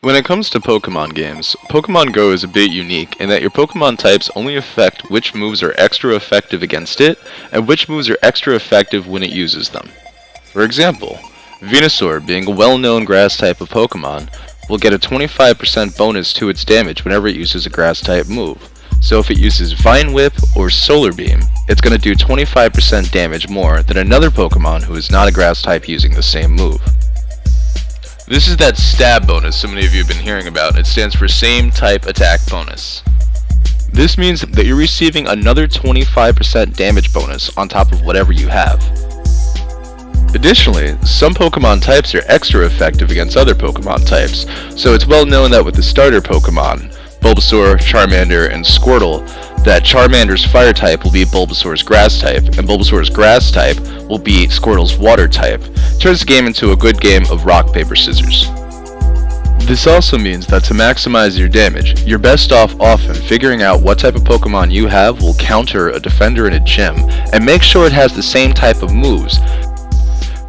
When it comes to Pokemon games, Pokemon Go is a bit unique in that your Pokemon types only affect which moves are extra effective against it, and which moves are extra effective when it uses them. For example, Venusaur, being a well-known grass type of Pokemon, will get a 25% bonus to its damage whenever it uses a grass type move. So if it uses Vine Whip or Solar Beam, it's going to do 25% damage more than another Pokemon who is not a grass type using the same move. This is that stab bonus so many of you have been hearing about. It stands for same type attack bonus. This means that you're receiving another 25% damage bonus on top of whatever you have. Additionally, some Pokemon types are extra effective against other Pokemon types, so it's well known that with the starter Pokemon, Bulbasaur, Charmander, and Squirtle, that Charmander's fire type will be Bulbasaur's grass type, and Bulbasaur's grass type will be Squirtle's water type. Turns the game into a good game of rock, paper, scissors. This also means that to maximize your damage, you're best off often figuring out what type of Pokemon you have will counter a defender in a gym, and make sure it has the same type of moves.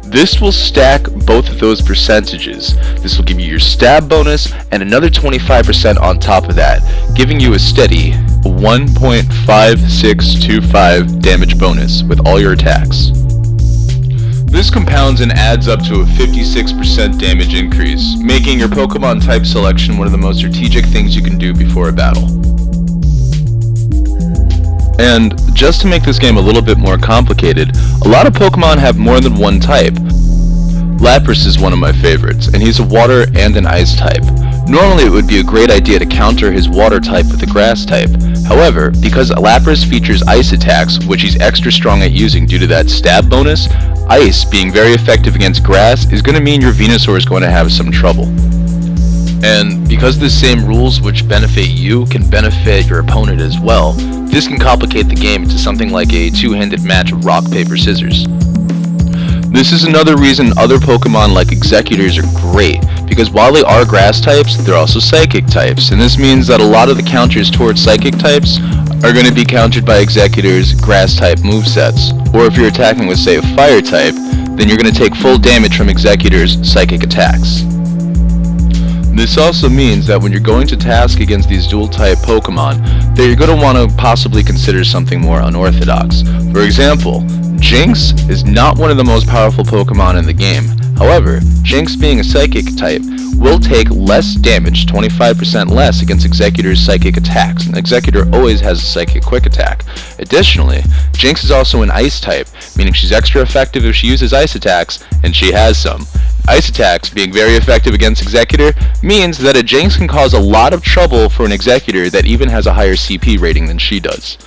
This will stack both of those percentages. This will give you your stab bonus and another 25% on top of that, giving you a steady 1.5625 damage bonus with all your attacks. This compounds and adds up to a 56% damage increase, making your Pokemon type selection one of the most strategic things you can do before a battle. And just to make this game a little bit more complicated, a lot of Pokemon have more than one type. Lapras is one of my favorites, and he's a water and an ice type. Normally it would be a great idea to counter his water type with a grass type. However, because Lapras features ice attacks, which he's extra strong at using due to that stab bonus, ice being very effective against grass is going to mean your Venusaur is going to have some trouble. And because the same rules which benefit you can benefit your opponent as well, this can complicate the game into something like a two-handed match of rock, paper, scissors. This is another reason other Pokemon like Executors are great, because while they are grass types, they're also psychic types, and this means that a lot of the counters towards psychic types are going to be countered by Executors' grass type movesets. Or if you're attacking with, say, a fire type, then you're going to take full damage from Executors' psychic attacks. This also means that when you're going to task against these dual-type Pokemon, that you're going to want to possibly consider something more unorthodox. For example, Jynx is not one of the most powerful Pokemon in the game. However, Jynx being a psychic type will take less damage, 25% less, against Executor's psychic attacks, and Executor always has a psychic quick attack. Additionally, Jynx is also an ice type, meaning she's extra effective if she uses ice attacks, and she has some. Ice attacks being very effective against Executor means that a Jynx can cause a lot of trouble for an Executor that even has a higher CP rating than she does.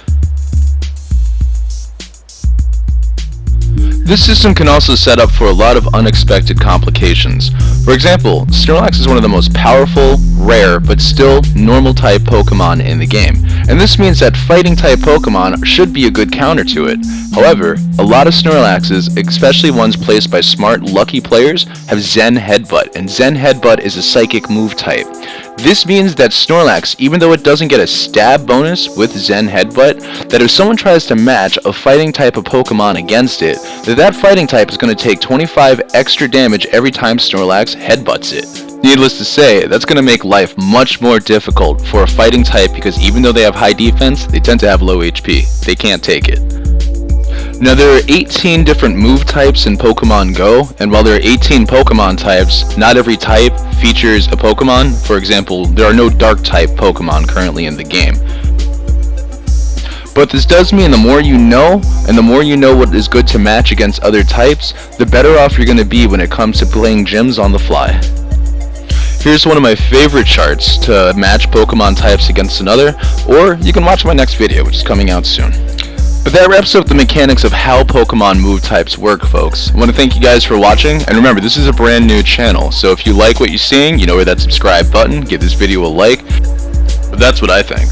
This system can also set up for a lot of unexpected complications. For example, Snorlax is one of the most powerful, rare, but still normal type Pokemon in the game, and this means that fighting type Pokemon should be a good counter to it. However, a lot of Snorlaxes, especially ones placed by smart, lucky players, have Zen Headbutt, and Zen Headbutt is a psychic move type. This means that Snorlax, even though it doesn't get a stab bonus with Zen Headbutt, that if someone tries to match a fighting type of Pokemon against it, that fighting type is going to take 25 extra damage every time Snorlax headbutts it. Needless to say, that's going to make life much more difficult for a fighting type because even though they have high defense, they tend to have low HP. They can't take it. Now there are 18 different move types in Pokemon Go, and while there are 18 Pokemon types, not every type features a Pokemon. For example, there are no Dark type Pokemon currently in the game. But this does mean the more you know, and the more you know what is good to match against other types, the better off you're going to be when it comes to playing gyms on the fly. Here's one of my favorite charts to match Pokemon types against another, or you can watch my next video, which is coming out soon. But that wraps up the mechanics of how Pokemon move types work, folks. I want to thank you guys for watching, and remember, this is a brand new channel, so if you like what you're seeing, you know where that subscribe button, give this video a like. But that's what I think.